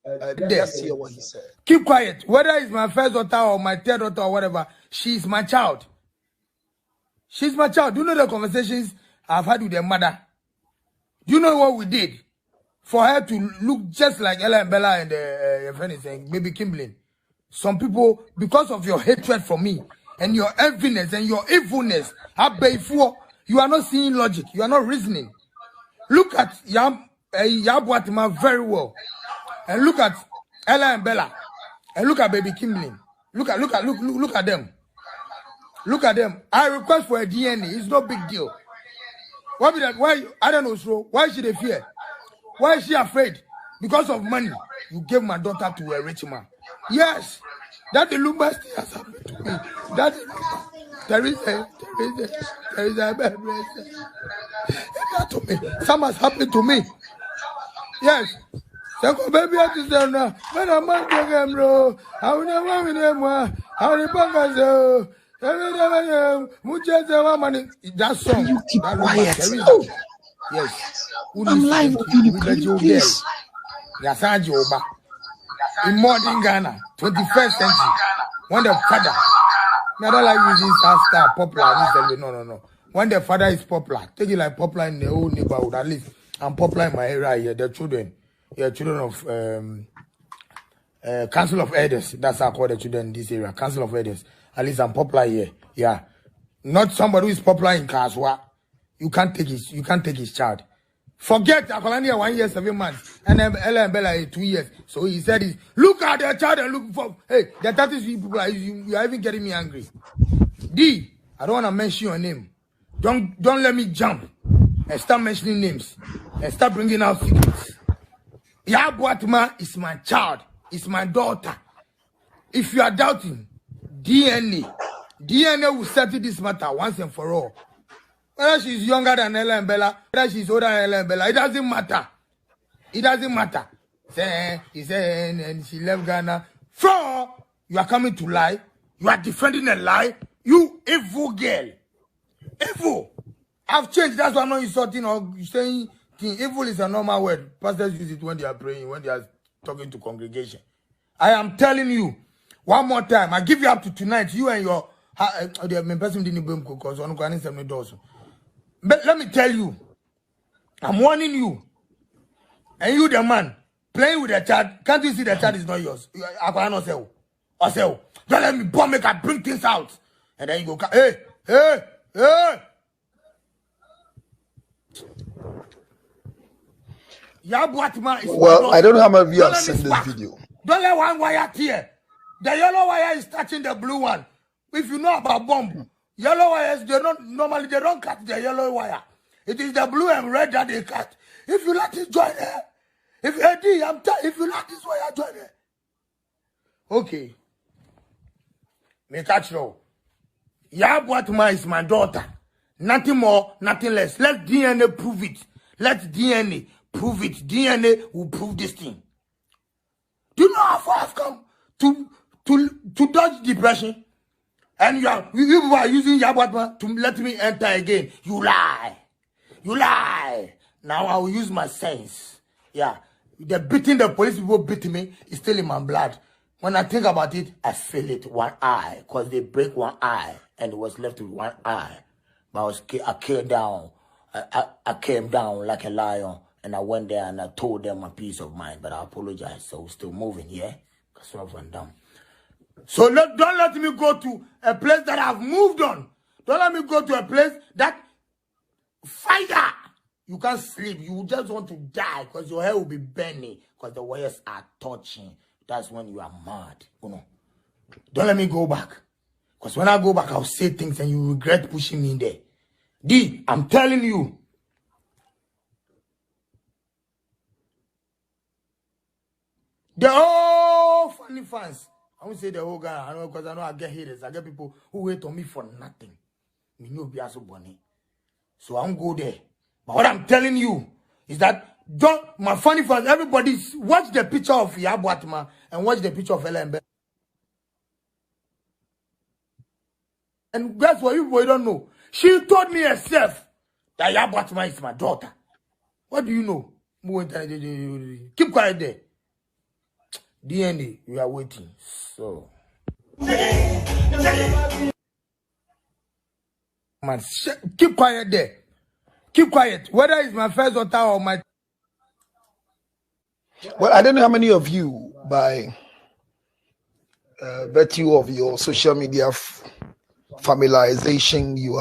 Let's hear what he said. Keep quiet. Whether it's my first daughter or my third daughter or whatever, she's my child. She's my child. Do you know the conversations I've had with their mother? Do you know what we did for her to look just like Ella and Bella and your friend is saying, baby Kimberly? Some people, because of your hatred for me and your enviness and your evilness, you are not seeing logic. You are not reasoning. Look at Yabuatima very well. And look at Ella and Bella. And look at baby Kimberly. Look at them. Look at them. I request for a DNA. It's no big deal. Why be that? Why? I don't know. So why should they fear? Why is she afraid? Because of money. You gave my daughter to a rich man. Yes. That the Lumba has happened to me. That there is a bad that to me. Some has happened to me. Yes. So baby, I just don't know. When I'm not going, bro. I will never with them. I will never that song. You keep quiet. Yes. I'm live with you, please. In modern Ghana, 21st century, when the father, I don't like using star popular. No. When the father is popular, take it like popular in the whole neighborhood. At least I'm popular in my area here. The children of Council of Elders. That's how I call the children in this area. Council of Elders. At least I'm popular here. Yeah. Not somebody who is popular in Kaswa. You can't take his child. Forget Akolania 1 year, 7 months. And then Ella and Bella 2 years. So he said, look at their child and look for, hey, the 30 people you are even getting me angry. D, I don't want to mention your name. Don't let me jump and start mentioning names and start bringing out secrets. Yabuatma is my child. It's my daughter. If you are doubting, DNA will settle this matter once and for all. Whether she's younger than Ella and Bella, whether she's older than Ella and Bella, it doesn't matter. It doesn't matter. He said, and she left Ghana. So, you are coming to lie. You are defending a lie. You evil girl. Evil. I've changed. That's why I'm not insulting or saying evil is a normal word. Pastors use it when they are praying, when they are talking to congregation. I am telling you, one more time, I give you up to tonight, you and your person didn't because on but let me tell you, I'm warning you, and you the man playing with the child. Can't you see the child is not yours? I cannot say, don't let me bomb make I bring things out, and then you go, hey. Well, I don't know how many of you have seen this video. Don't let one wire tear. The yellow wire is touching the blue one. If you know about bomb, yellow wires, they don't cut the yellow wire. It is the blue and red that they cut. If you let it join there, if you let this wire join there. Okay. Me catch you. Yabuatma is my daughter. Nothing more, nothing less. Let DNA prove it. Let DNA prove it. DNA will prove this thing. Do you know how far I've come to dodge depression? And you are using Yabuatma to let me enter again. You lie. You lie. Now I will use my sense. Yeah. The beating the police people beat me is still in my blood. When I think about it, I feel it. One eye. Because they break one eye. And it was left with one eye. But I came down. I came down like a lion. And I went there and I told them my peace of mind. But I apologize. So we're still moving, yeah? Because I went down. So don't let me go to a place that I've moved on. Don't let me go to a place that fire. You can't sleep. You just want to die because your hair will be burning because the wires are touching. That's when you are mad. You know. Don't let me go back. Because when I go back, I'll say things and you regret pushing me in there. D, I'm telling you. The whole funny fans. I won't say the whole guy. I know because I know I get haters. I get people who wait on me for nothing. Me no be so bunny. So I won't go there. But what I'm telling you is that my funny fans, everybody watch the picture of Yabuatma and watch the picture of Ella and Bella. And guess what? You don't know. She told me herself that Yabuatma is my daughter. What do you know? Keep quiet there. DNA, we are waiting. So, man, keep quiet there. Keep quiet. Whether it's my first daughter or my... Well, I don't know how many of you, by virtue of your social media familiarization, you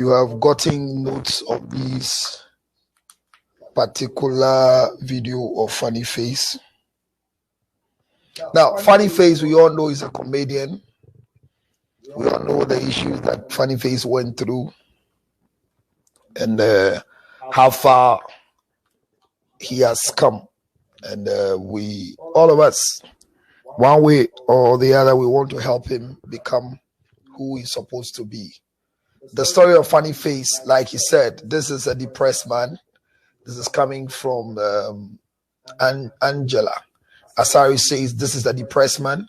have gotten notes of this particular video of Funnyface. Now, Funnyface, we all know, is a comedian. We all know the issues that Funnyface went through and how far he has come. And we, all of us, one way or the other, we want to help him become who he's supposed to be. The story of Funnyface, like he said, this is a depressed man. This is coming from Angela. Asari says this is a depressed man,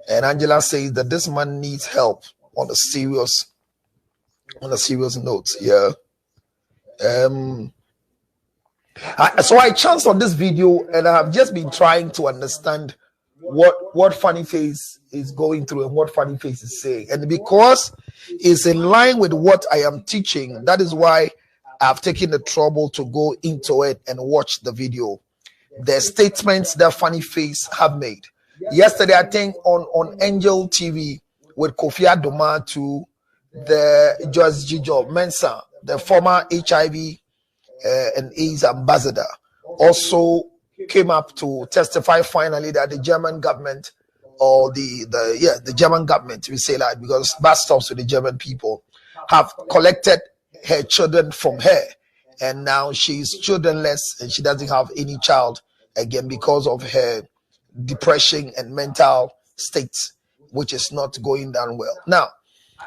and Angela says that this man needs help on a serious note. Yeah. So I chanced on this video, and I have just been trying to understand what Funnyface is going through and what Funnyface is saying. And because it's in line with what I am teaching, that is why I've taken the trouble to go into it and watch the video. The statements that Funnyface have made. Yesterday, I think on Angel TV with Kofi Adoma to the Judge Jijo Mensah, the former HIV and AIDS ambassador, also came up to testify finally that the German government, or the German government, we say that because bus stops with the German people, have collected her children from her, and now she's childrenless and she doesn't have any child again because of her depression and mental state, which is not going down well. Now,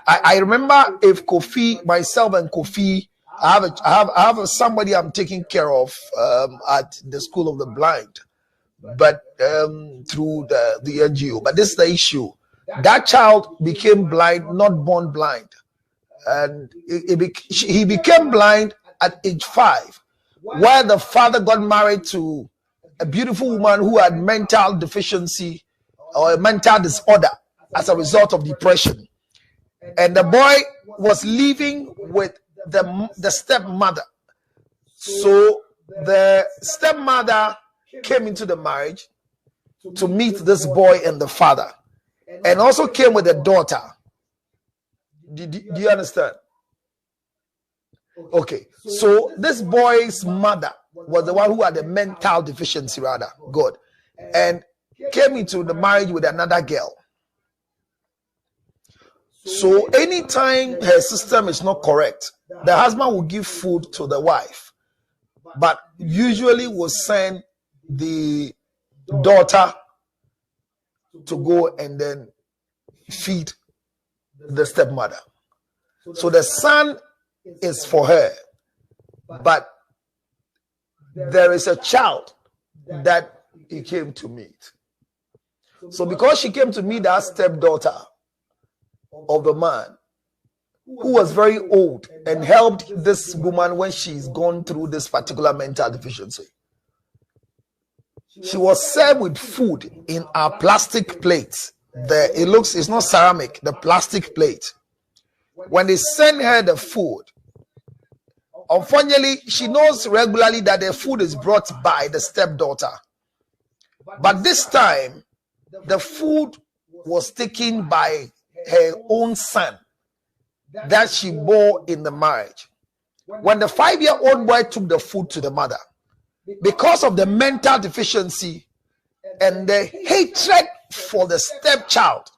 I remember if Kofi, myself and Kofi, I have somebody I'm taking care of at the School of the Blind, but through the NGO. But this is the issue. That child became blind, not born blind. And he became blind at age 5, where the father got married to a beautiful woman who had mental deficiency or a mental disorder as a result of depression. And the boy was living with the stepmother. So the stepmother came into the marriage to meet this boy and the father, and also came with a daughter. Do you understand? Okay, so this boy's mother was the one who had a mental deficiency, rather, good, and came into the marriage with another girl. So anytime her system is not correct, the husband will give food to the wife, but usually will send the daughter to go and then feed the stepmother. So the son is for her, but there is a child that he came to meet. So because she came to meet that stepdaughter of the man, who was very old and helped this woman when she's gone through this particular mental deficiency, she was served with food in a plastic plate. It's not ceramic, the plastic plate. When they send her the food, unfortunately, she knows regularly that the food is brought by the stepdaughter. But this time, the food was taken by her own son that she bore in the marriage. When the 5-year-old boy took the food to the mother, because of the mental deficiency and the hatred for the stepchild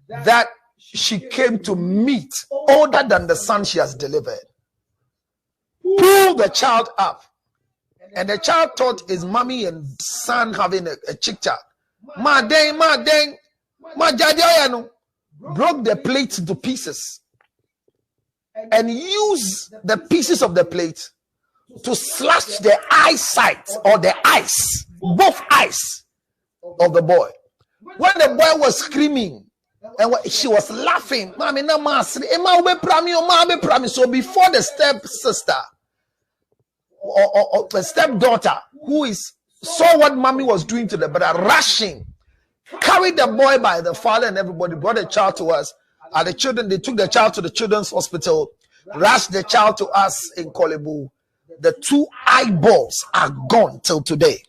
that she came to meet, older than the son she has delivered, pulled the child up, and the child thought his mommy and son having a chick chat. Broke the plate into pieces and used the pieces of the plate to slash the eyesight or the eyes, both eyes of the boy. When the boy was screaming and she was laughing, so before the step sister or the stepdaughter, who is saw what mommy was doing to the brother, rushing, carried the boy by the father and everybody, brought the child to us. And the children, they took the child to the children's hospital, rushed the child to us in Kolebu. The 2 eyeballs are gone till today.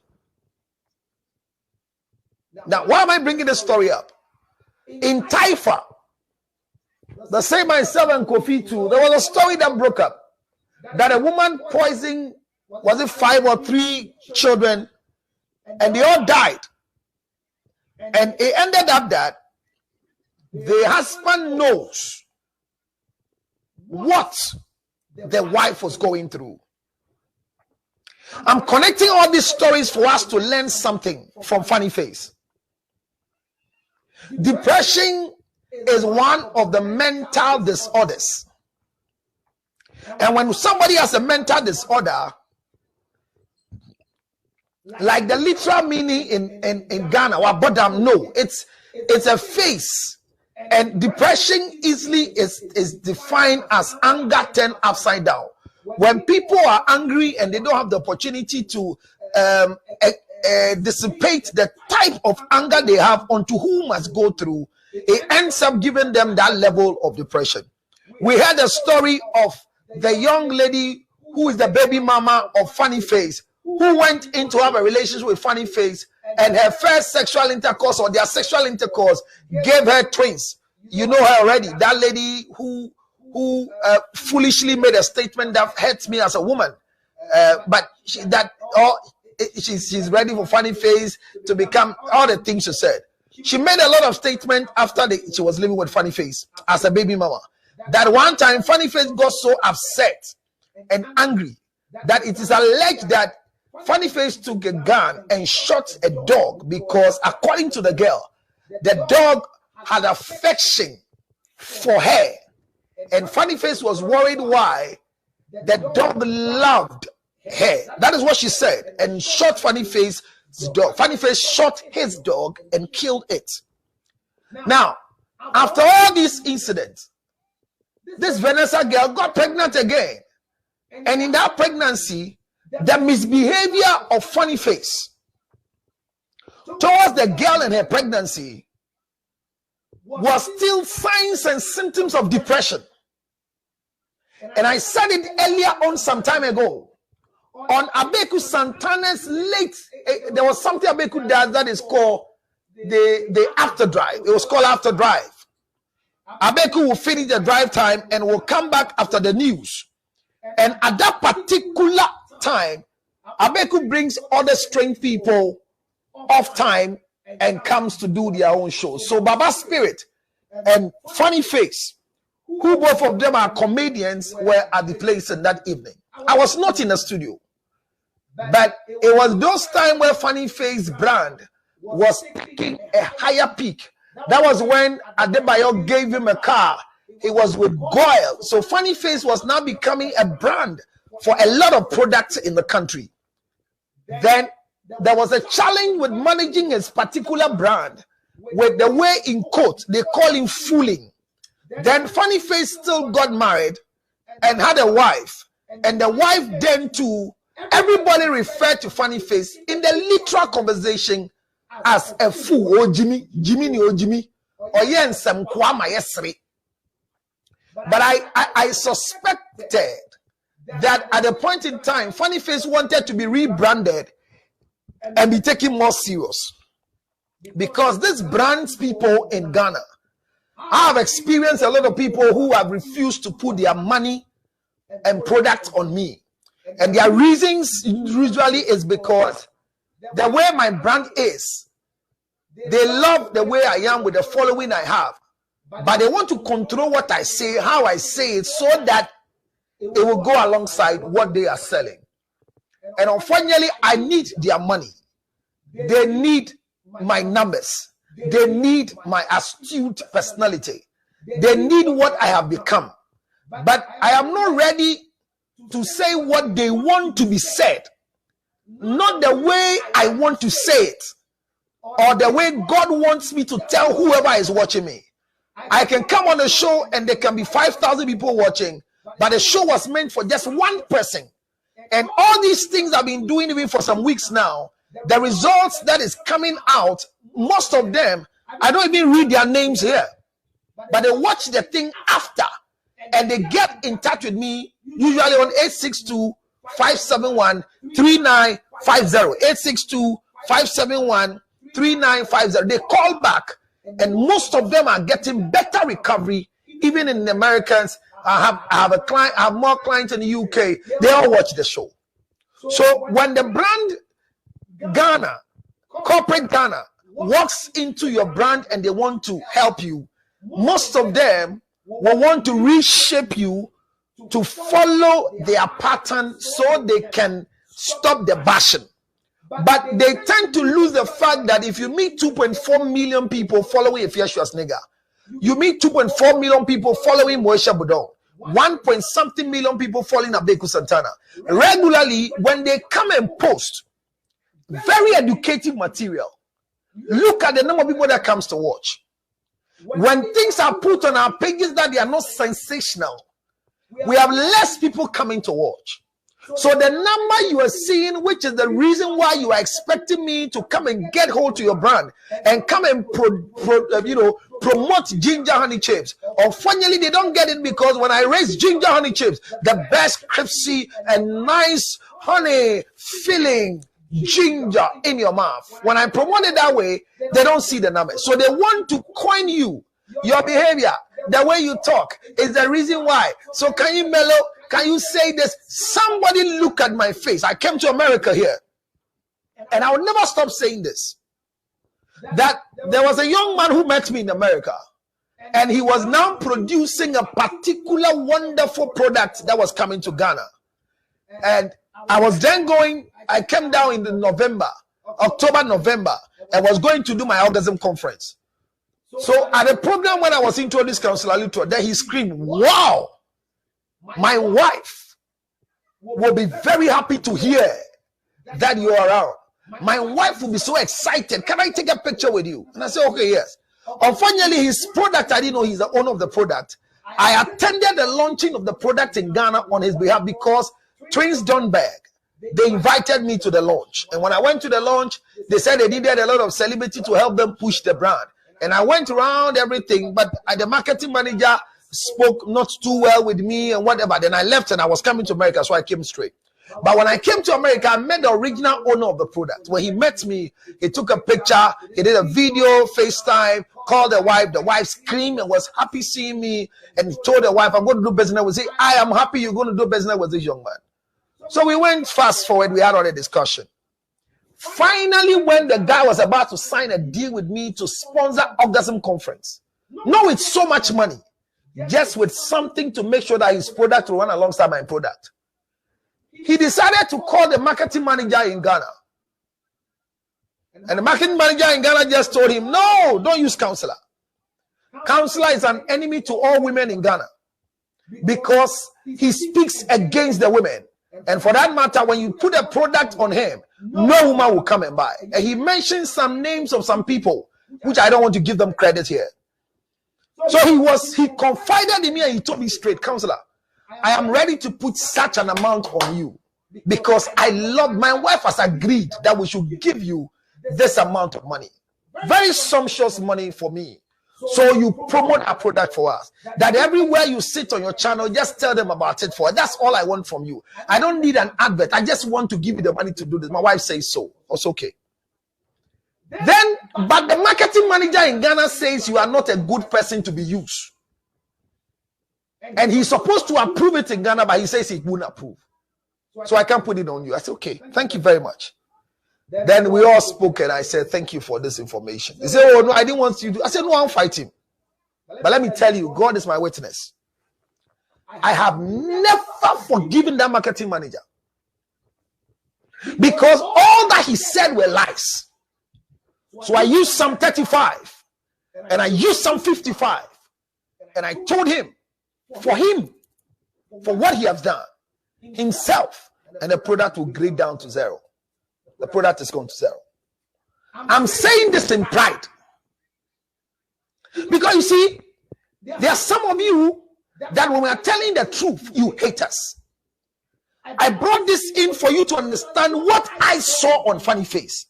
Now, why am I bringing this story up? In Taifa, the same myself and Kofi too, there was a story that broke up that a woman poisoned, was it 5 or 3 children, and they all died. And it ended up that the husband knows what the wife was going through. I'm connecting all these stories for us to learn something from Funnyface. Depression is one of the mental disorders. And when somebody has a mental disorder, like the literal meaning in Ghana, or Bodam, no, it's a phase. And depression easily is defined as anger turned upside down. When people are angry and they don't have the opportunity to dissipate the type of anger they have onto who must go through, it ends up giving them that level of depression. We heard a story of the young lady who is the baby mama of Funnyface, who went in to have a relationship with Funnyface, and her first sexual intercourse, or their sexual intercourse, gave her twins. You know her already. That lady who foolishly made a statement that hurts me as a woman. But she's ready for Funnyface to become all the things she said. She made a lot of statements after she was living with Funnyface as a baby mama. That one time Funnyface got so upset and angry that it is alleged that Funnyface took a gun and shot a dog because, according to the girl, the dog had affection for her. And Funnyface was worried why the dog loved her. That is what she said. And shot Funnyface's dog. Funnyface shot his dog and killed it. Now, after all these incidents, this Vanessa girl got pregnant again. And in that pregnancy, the misbehavior of Funnyface towards the girl in her pregnancy was still signs and symptoms of depression. And I said it earlier on some time ago. On Abeku Santana's late, there was something Abeku does that is called the after drive. It was called after drive. Abeku will finish the drive time and will come back after the news. And at that particular time, Abeku brings other strange people off time and comes to do their own show. So Baba Spirit and Funnyface, who both of them are comedians, were at the place in that evening. I was not in the studio, but it was those times where Funnyface brand was taking a higher peak. That was when Adebayo gave him a car. He was with Goyle. So Funnyface was now becoming a brand for a lot of products in the country. Then there was a challenge with managing his particular brand with the way, in quote, they call him fooling. Then Funnyface still got married and had a wife. And the wife then too, everybody referred to Funnyface in the literal conversation as a fool. Oh, Jimmy, or yen some kwama yesri. But I suspected that at a point in time, Funnyface wanted to be rebranded and be taken more serious. Because this brands people in Ghana, I have experienced a lot of people who have refused to put their money and product on me. And their reasons usually is because the way my brand is, they love the way I am with the following I have. But they want to control what I say, how I say it, so that it will go alongside what they are selling. And unfortunately, I need their money. They need my numbers. They need my astute personality. They need what I have become. But I am not ready to say what they want to be said. Not the way I want to say it, or the way God wants me to tell whoever is watching me. I can come on the show and there can be 5,000 people watching, but the show was meant for just one person. And all these things I've been doing even for some weeks now, the results that is coming out, most of them, I don't even read their names here, but they watch the thing after and they get in touch with me, usually on 862-571-3950. 862-571-3950. They call back, and most of them are getting better recovery. Even in the Americans, I have a client, I have more clients in the UK. They all watch the show. So when the brand Ghana, corporate Ghana, walks into your brand and they want to help you, most of them will want to reshape you to follow their pattern so they can stop the bashing. But they tend to lose the fact that if you meet 2.4 million people following a Schwarzenegger, you meet 2.4 million people following Moesha Budon, 1 point something million people following Abeku Santana. Regularly, when they come and post very educative material, look at the number of people that comes to watch. When things are put on our pages that they are not sensational, we have less people coming to watch. So the number you are seeing, which is the reason why you are expecting me to come and get hold to your brand and come and promote ginger honey chips. Unfortunately, they don't get it because when I raise ginger honey chips, the best crispy and nice honey filling ginger in your mouth, when I promote it that way, they don't see the numbers. So they want to coin you. Your behavior, the way you talk is the reason why. So can you mellow? Can you say this? Somebody look at my face. I came to America here, and I will never stop saying this. That there was a young man who met me in America, and he was now producing a particular wonderful product that was coming to Ghana. And I was then going, I came down in the October, November, and was going to do my orgasm conference. So at the program when I was introduced Councillor Luto, then he screamed, "Wow, my wife will be very happy to hear that you are around. My wife will be so excited. Can I take a picture with you?" And I said, "Okay, yes." Unfortunately, his product, I didn't know he's the owner of the product. I attended the launching of the product in Ghana on his behalf because Twins Johnberg, they invited me to the launch. And when I went to the launch, they said they needed a lot of celebrity to help them push the brand. And I went around everything, but the marketing manager spoke not too well with me and whatever. Then I left and I was coming to America, so I came straight. But when I came to America, I met the original owner of the product. When he met me, he took a picture, he did a video, FaceTime, called the wife. The wife screamed and was happy seeing me, and he told the wife, "I'm going to do business with him." "I am happy you're going to do business with this young man." So we went fast forward, we had all the discussion. Finally, when the guy was about to sign a deal with me to sponsor orgasm conference, not with so much money, just with something to make sure that his product will run alongside my product, he decided to call the marketing manager in Ghana. And the marketing manager in Ghana just told him, "No, don't use Counselor. Counselor is an enemy to all women in Ghana because he speaks against the women. And for that matter, when you put a product on him, no woman will come and buy." And he mentioned some names of some people, which I don't want to give them credit here. So he confided in me and he told me straight, "Counselor, I am ready to put such an amount on you because I love, my wife has agreed that we should give you this amount of money. Very sumptuous money for me. So you promote our product for us. That everywhere you sit on your channel, just tell them about it for us. That's all I want from you. I don't need an advert. I just want to give you the money to do this." My wife says so. It's okay. Then, but the marketing manager in Ghana says you are not a good person to be used. And he's supposed to approve it in Ghana, but he says he won't approve. So I can't put it on you. I said, "Okay, thank you very much." Then we all spoke and I said, "Thank you for this information." He said, "Oh, no, I didn't want you to." I said, "No, I'm fighting. But let me tell you, God is my witness. I have never forgiven that marketing manager because all that he said were lies. So I used Psalm 35 and I used Psalm 55 and I told him, for what he has done himself, and the product will grade down to zero. The product is going to zero. I'm saying this in pride because you see, there are some of you that when we are telling the truth, you hate us. I brought this in for you to understand what I saw on Funnyface.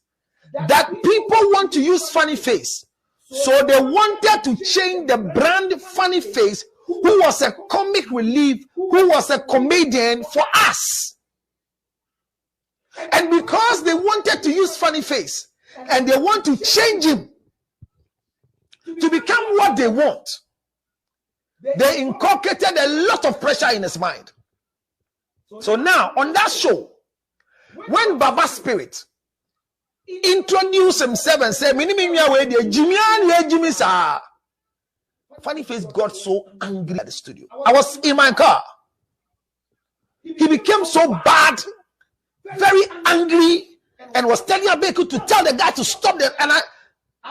That people want to use Funnyface. So they wanted to change the brand Funnyface, who was a comic relief, who was a comedian, for us. And because they wanted to use Funnyface and they want to change him to become what they want, they inculcated a lot of pressure in his mind. So now on that show, when Baba Spirit introduced himself and said, Funnyface got so angry at the studio. I was in my car. He became so bad, very angry, and was telling Abeku to tell the guy to stop them. And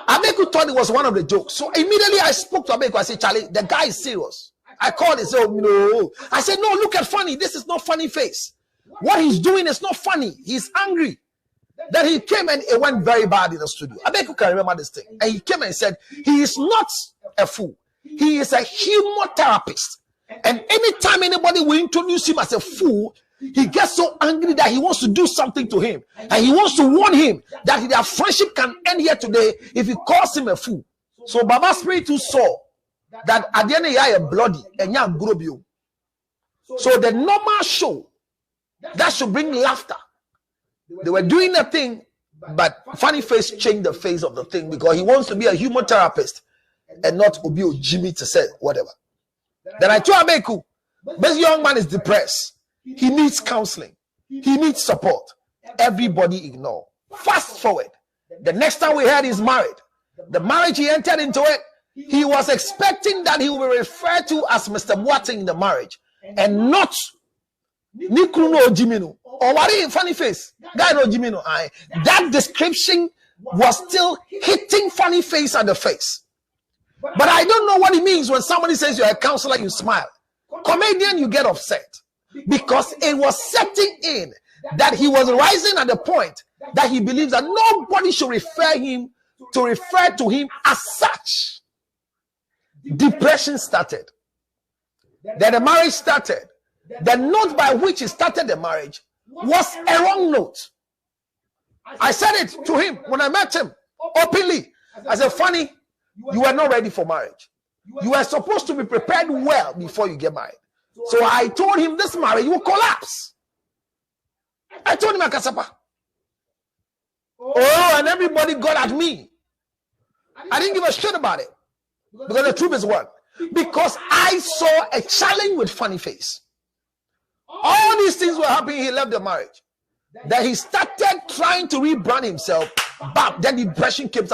Abeku thought it was one of the jokes. So immediately I spoke to Abeku. I said, Charlie, the guy is serious. I called and said, oh, no. I said, no, look at Funny. This is not Funnyface. What he's doing is not funny. He's angry. Then he came and it went very bad in the studio. Abeku can remember this thing. And he came and said, he is not a fool. He is a humor therapist. And anytime anybody will introduce him as a fool, he gets so angry that he wants to do something to him. And he wants to warn him that their friendship can end here today if he calls him a fool. So Baba Spirit too saw that at the end of the year, bloody and young grobio. So the normal show that should bring laughter, they were doing a thing, but Funnyface changed the face of the thing because he wants to be a humor therapist and not Obio Jimmy to say whatever. Then I told Abeku, this young man is depressed. He needs counseling. He needs support. Everybody ignore. Fast forward. The next time we heard he's married. The marriage he entered into it, he was expecting that he will be referred to as Mr. Boateng in the marriage and not Nikruno Jimino or what in Funnyface. Guy no Jimino. That description was still hitting Funnyface at the face. But I don't know what it means when somebody says you're a counselor, you smile. Comedian, you get upset. Because it was setting in that he was rising at the point that he believes that nobody should refer to him as such. Depression started. Then the marriage started. The note by which he started the marriage was a wrong note. I said it to him when I met him openly. I said, Funny, you are not ready for marriage. You are supposed to be prepared well before you get married. So I told him this marriage will collapse. I told him Akasapa. Oh, and everybody got at me. I didn't give a shit about it. Because the truth is what? Because I saw a challenge with Funnyface. All these things were happening. He left the marriage. Then he started trying to rebrand himself. Bam, then depression keeps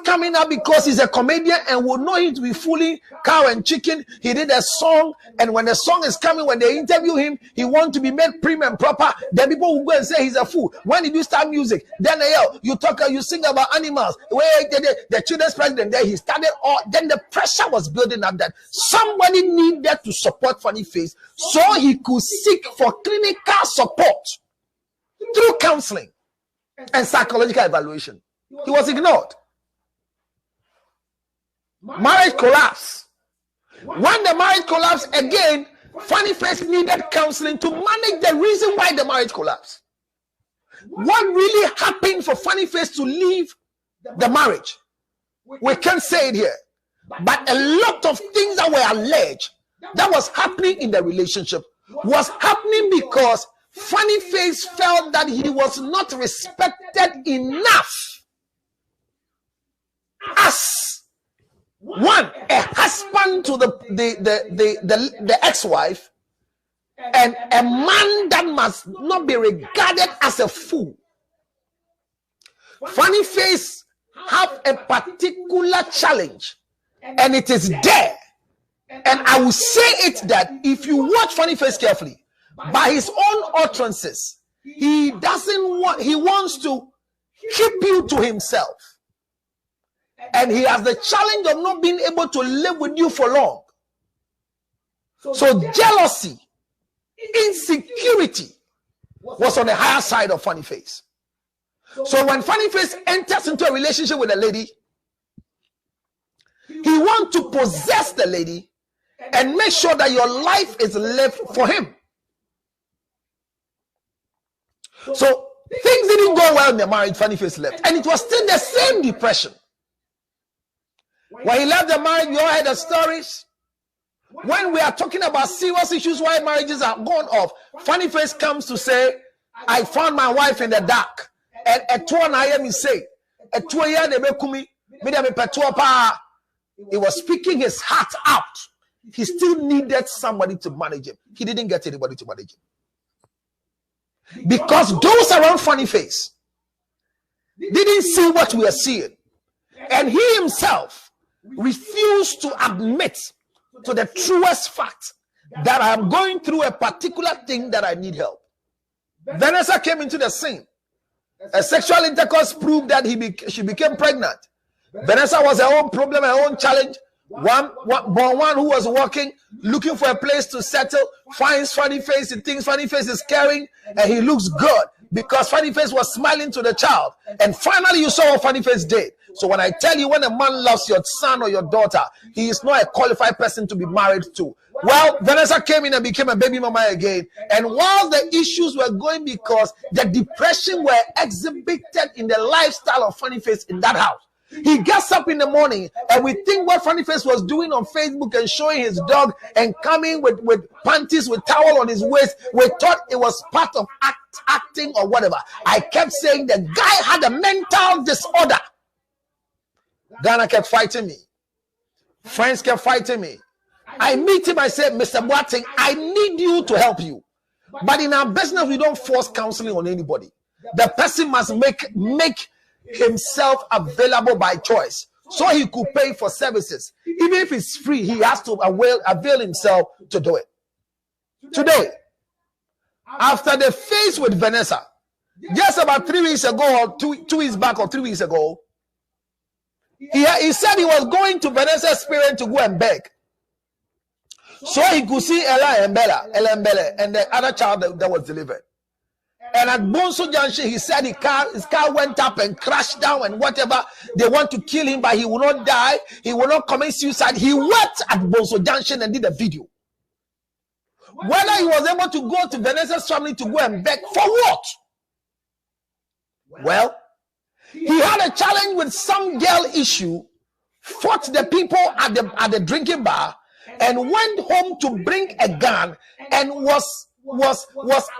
coming up because he's a comedian and would know him to be fooling cow and chicken. He did a song, and when the song is coming, when they interview him, he wants to be made prim and proper. Then people will go and say he's a fool. When did you start music? Then they yell, you sing about animals. The children's president, then he started all. Then the pressure was building up that somebody needed to support Funnyface so he could seek for clinical support through counseling and psychological evaluation. He was ignored. Marriage collapsed. When the marriage collapsed again, Funnyface needed counseling to manage the reason why the marriage collapsed. What really happened for Funnyface to leave the marriage? We can't say it here. But a lot of things that were alleged that was happening in the relationship was happening because Funnyface felt that he was not respected enough as one, a husband to the ex-wife, and a man that must not be regarded as a fool. Funnyface have a particular challenge, and it is there. And I will say it that if you watch Funnyface carefully, by his own utterances, he wants to keep you to himself. And he has the challenge of not being able to live with you for long. So jealousy, insecurity was on the higher side of Funnyface. So when Funnyface enters into a relationship with a lady, he wants to possess the lady and make sure that your life is lived for him. So things didn't go well in the marriage. Funnyface left, and it was still the same depression. When he left the marriage, we all heard the stories. When we are talking about serious issues why marriages are gone off, Funnyface comes to say, I found my wife in the dark. And at 2 a.m. he said, at 2 a.m. he was speaking his heart out. He still needed somebody to manage him. He didn't get anybody to manage him. Because those around Funnyface didn't see what we are seeing. And he himself refused to admit to the truest fact that I am going through a particular thing that I need help. Vanessa came into the scene. A sexual intercourse proved that she became pregnant. Vanessa was her own problem, her own challenge. One who was working, looking for a place to settle, finds Funnyface and thinks Funnyface is caring, and he looks good because Funnyface was smiling to the child. And finally, you saw what Funnyface did. So when I tell you, when a man loves your son or your daughter, he is not a qualified person to be married to. Well, Vanessa came in and became a baby mama again. And while the issues were going because the depression were exhibited in the lifestyle of Funnyface in that house. He gets up in the morning and we think what Funnyface was doing on Facebook and showing his dog and coming with panties with towel on his waist. We thought it was part of acting or whatever. I kept saying the guy had a mental disorder. Ghana kept fighting me. Friends kept fighting me. I meet him, I say, Mr. Boateng, I need you to help you. But in our business, we don't force counseling on anybody. The person must make himself available by choice. So he could pay for services. Even if it's free, he has to avail himself to do it. Today, after the phase with Vanessa, just about 3 weeks ago, or 2 weeks back or 3 weeks ago, he said he was going to Vanessa's parents to go and beg. So he could see Ella and Bella, and the other child that was delivered. And at Bonso Junction, he said his car went up and crashed down and whatever. They want to kill him, but he will not die. He will not commit suicide. He went at Bonso Junction and did a video. Whether he was able to go to Vanessa's family to go and beg for what? Well, he had a challenge with some girl issue, fought the people at the drinking bar, and went home to bring a gun and was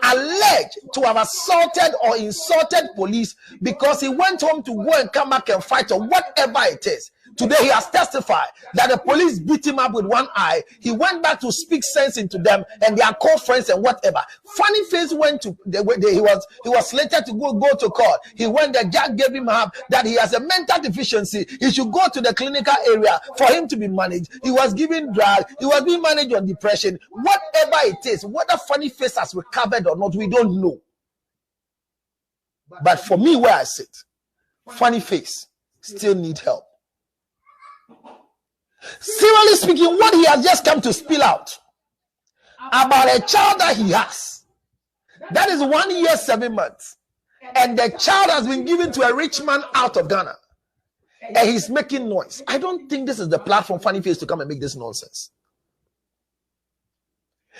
alleged to have assaulted or insulted police because he went home to go and come back and fight or whatever it is. Today he has testified that the police beat him up with one eye. He went back to speak sense into them and they are co-friends and whatever. Funnyface went to he was slated to go to court. He went there, judge gave him up that he has a mental deficiency. He should go to the clinical area for him to be managed. He was given drugs. He was being managed on depression. Whatever it is, whether Funnyface has recovered or not, we don't know. But for me, where I sit, Funnyface still need help. Seriously speaking, what he has just come to spill out about a child that he has, that is 1 year 7 months, and the child has been given to a rich man out of Ghana, and he's making noise. I don't think this is the platform Funnyface to come and make this nonsense.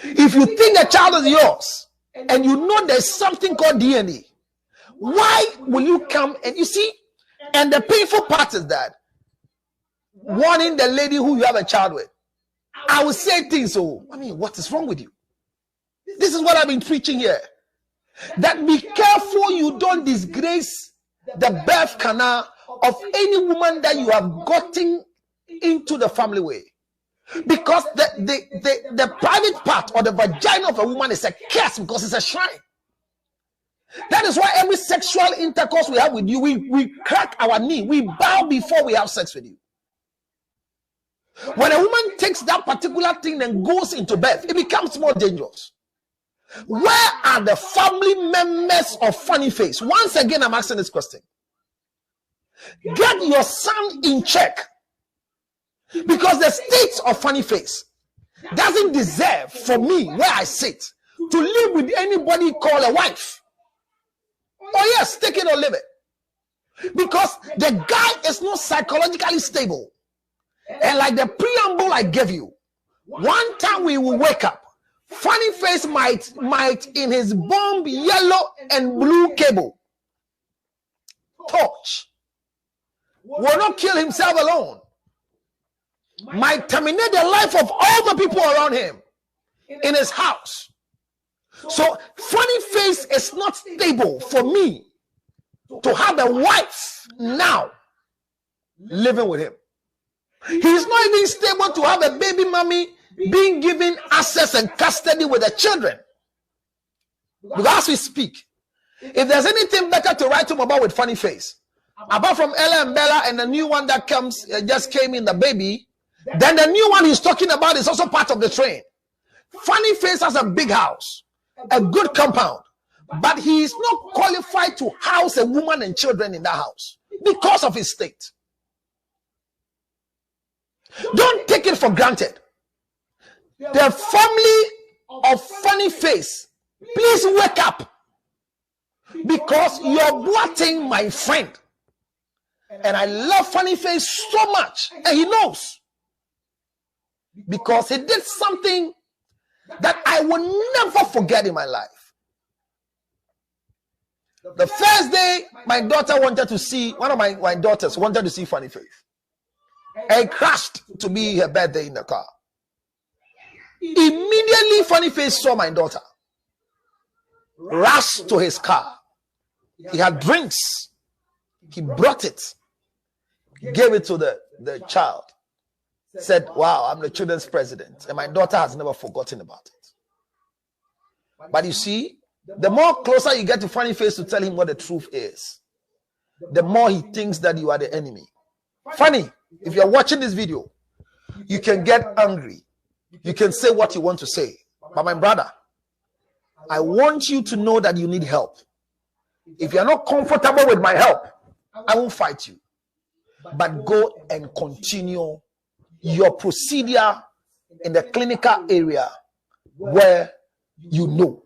If you think the child is yours and you know there's something called DNA, why will you come and you see? And the painful part is that warning the lady who you have a child with, I will say things. So, I mean, what is wrong with you? This is what I've been preaching here. That be careful you don't disgrace the birth canal of any woman that you have gotten into the family way. Because the private part or the vagina of a woman is a curse because it's a shrine. That is why every sexual intercourse we have with you, we crack our knee, we bow before we have sex with you. When a woman takes that particular thing and goes into birth, it becomes more dangerous. Where are the family members of Funnyface? Once again, I'm asking this question. Get your son in check. Because the state of Funnyface doesn't deserve for me, where I sit, to live with anybody called a wife. Oh yes, take it or leave it. Because the guy is not psychologically stable. And like the preamble I gave you, one time we will wake up, Funnyface might in his bomb yellow and blue cable torch will not kill himself alone, might terminate the life of all the people around him in his house. So Funnyface is not stable for me to have a wife now living with him. He's not even stable to have a baby mommy being given access and custody with the children. Because as we speak, if there's anything better to write him about with Funnyface, apart from Ella and Bella and the new one that just came in, the baby, then the new one he's talking about is also part of the train. Funnyface has a big house, a good compound, but he is not qualified to house a woman and children in that house because of his state. Don't take it for granted. The family of Funnyface, please wake up, because you're blotting my friend. And I love Funnyface so much, and he knows, because he did something that I will never forget in my life. The first day my daughter wanted to see, one of my daughters wanted to see Funnyface, and crashed to be her birthday in the car. Immediately Funnyface saw my daughter, rushed to his car. He had drinks. He brought it, gave it to the child, said, "Wow, I'm the children's president." And my daughter has never forgotten about it. But you see, the more closer you get to Funnyface to tell him what the truth is, the more he thinks that you are the enemy. Funny, if you're watching this video, you can get angry. You can say what you want to say. But my brother, I want you to know that you need help. If you're not comfortable with my help, I won't fight you. But go and continue your procedure in the clinical area where you know.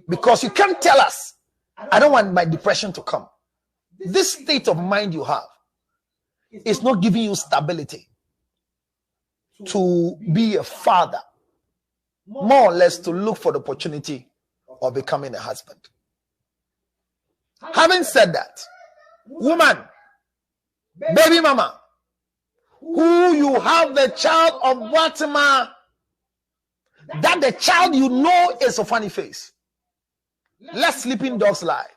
Because you can't tell us, "I don't want my depression to come." This state of mind you have is not giving you stability to be a father, more or less to look for the opportunity of becoming a husband. Having said that, woman, baby mama, who you have the child of Baltimore, that the child you know is a Funnyface, let sleeping dogs lie.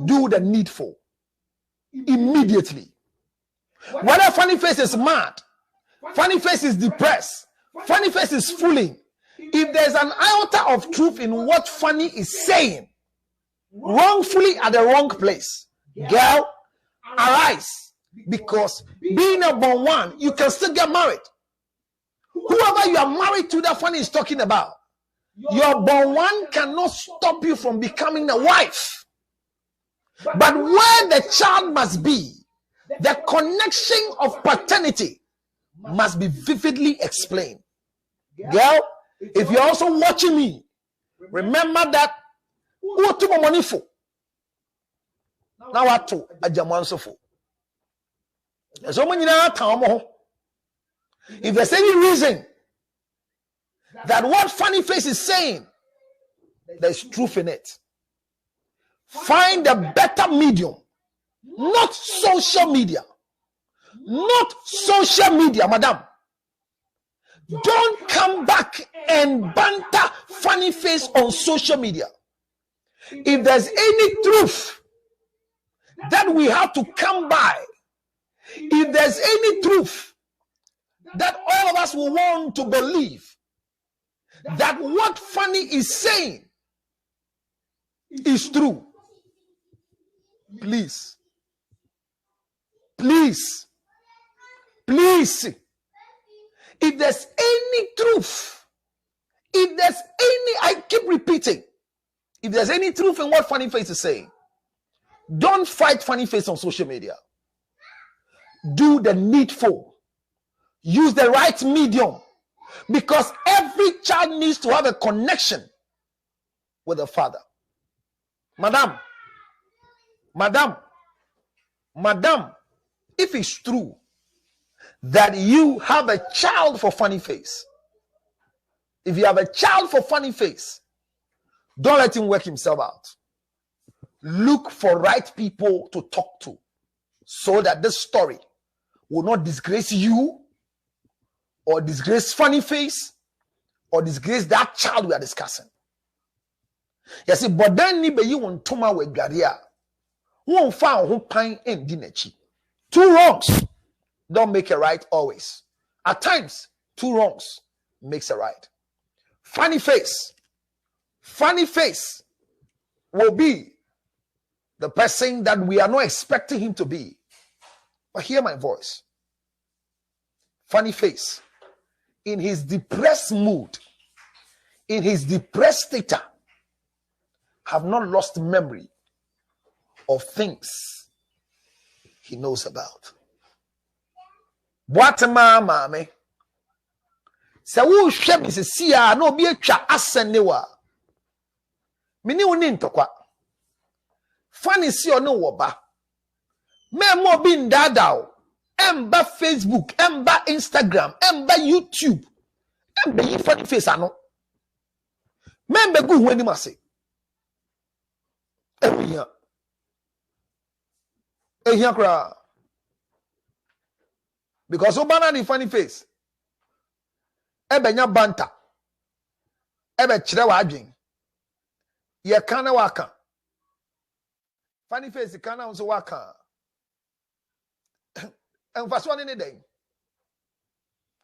Do the needful immediately. Whether Funnyface is mad, Funnyface is depressed, Funnyface is fooling, if there's an iota of truth in what Funny is saying, wrongfully at the wrong place, girl, arise. Because being a born one, you can still get married. Whoever you are married to that Funny is talking about, your born one cannot stop you from becoming a wife. But where the child must be, the connection of paternity must be vividly explained. Girl, if you're also watching me, remember that if there's any reason that what Funnyface is saying, there's truth in it, find a better medium. Not social media. Not social media, madam. Don't come back and banter Funnyface on social media. If there's any truth that we have to come by, if there's any truth that all of us will want to believe, that what Funny is saying is true, please, please, please, if there's any truth, if there's any, I keep repeating, if there's any truth in what Funnyface is saying, don't fight Funnyface on social media. Do the needful. Use the right medium. Because every child needs to have a connection with the father. Madam, if it's true that you have a child for Funnyface, If you have a child for Funnyface, don't let him work himself out. Look for right people to talk to so that this story will not disgrace you or disgrace Funnyface or disgrace that child we are discussing. You see, but then you want to ma we garia. Who found who pine in dinechi. 2 wrongs don't make a right always. At times, 2 wrongs makes a right. Funnyface will be the person that we are not expecting him to be. But hear my voice. Funnyface, in his depressed mood, in his depressed state, have not lost memory of things he knows about. What mama se wo hwe me se a na obi atwa asene wa meni woni ntokwa Funny si ono wo ba me mo bi ndada o emba Facebook emba Instagram emba YouTube emba yi Funnyface ano me mbe gu hu ani mase ehia kra because obana ni Funnyface ebenya banta ebe kire wa adwen ye kana waka Funnyface kana unso waka emfaso ne den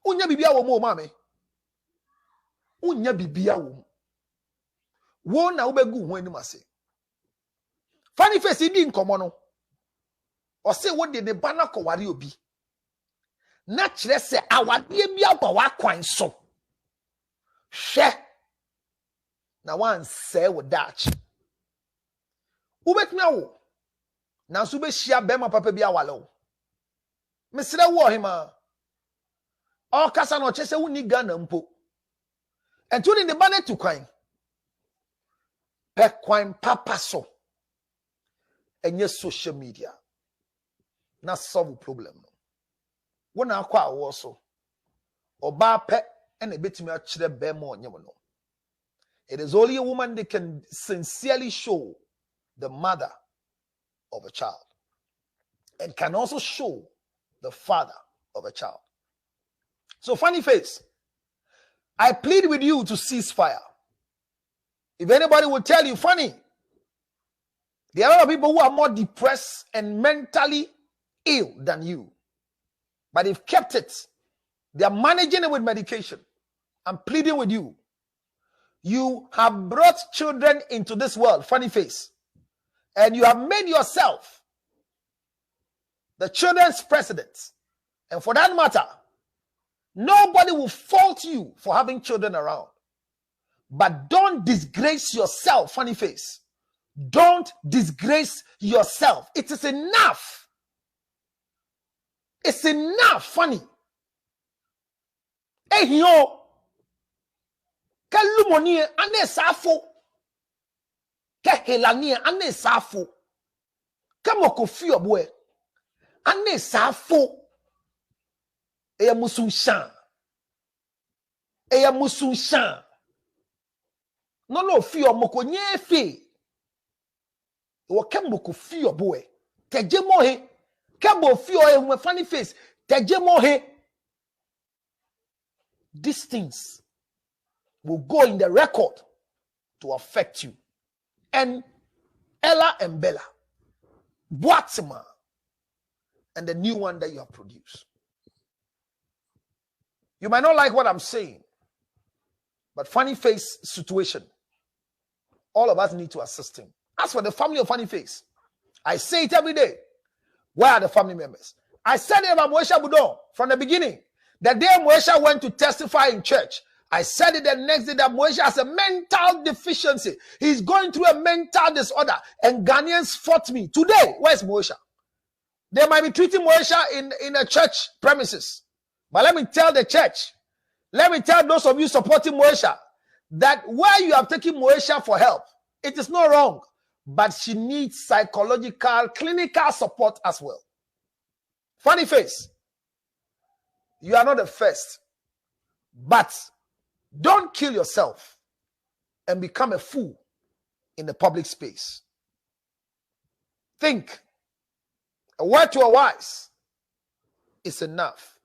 unya bibia wo mo ma me unya bibia wo na ubegu hu anim ase Funnyface di nkomo no o se wo de ne bana ko ware obi na kire se awade bi agba wa kwan so hwe na wan se wo dach ubetna wo na so be hia bema papa bi awale wo mesre wo hima o kasa no chese woni Ghana mpo ento ni ne bana tu kwan pe kwan papa so enye social media na solve problem no wona akwa awo so oba pe ena betimi a kire be ma onye no. It is only a woman that can sincerely show the mother of a child and can also show the father of a child. So Funnyface, I plead with you to cease fire. If anybody will tell you, Funny, there are people who are more depressed and mentally ill than you, but they've kept it. They are managing it with medication. I'm pleading with you. You have brought children into this world, Funnyface, and you have made yourself the children's president. And for that matter, nobody will fault you for having children around. But don't disgrace yourself, Funnyface. Don't disgrace yourself. It is enough. It's enough, Funny. Hey, yo. Kalumoni ane safo. Ke helani ane safo. Kamoko fi obwe. Ane safo. Eya musun shan. Eya musun shan. No fi omoko nye fi. Wo kamoko fi obwe. Teje mo he. Kabo fi o e Funnyface. Teje mo he. These things will go in the record to affect you. And Ella and Bella, Boatima, and the new one that you have produced. You might not like what I'm saying, but Funnyface situation, all of us need to assist him. As for the family of Funnyface, I say it every day. Where are the family members? I said it about Moesha Budon from the beginning. The day Moesha went to testify in church, I said it the next day that Moesha has a mental deficiency. He's going through a mental disorder. And Ghanaians fought me. Today, where's Moesha? They might be treating Moesha in a church premises. But let me tell the church, let me tell those of you supporting Moesha, that where you have taken Moesha for help, it is not wrong. But she needs psychological, clinical support as well. Funnyface, you are not the first. But Don't kill yourself and become a fool in the public space. Think. A word to a wise is enough.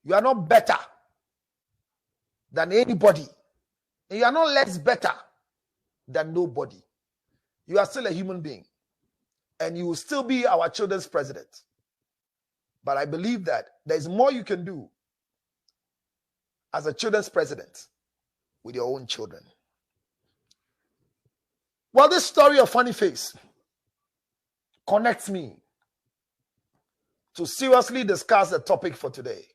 You are not better than anybody. And you are not less better than nobody. You are still a human being. And you will still be our children's president. But I believe that there is more you can do as a children's president with your own children. Well, this story of Funnyface connects me to seriously discuss the topic for today.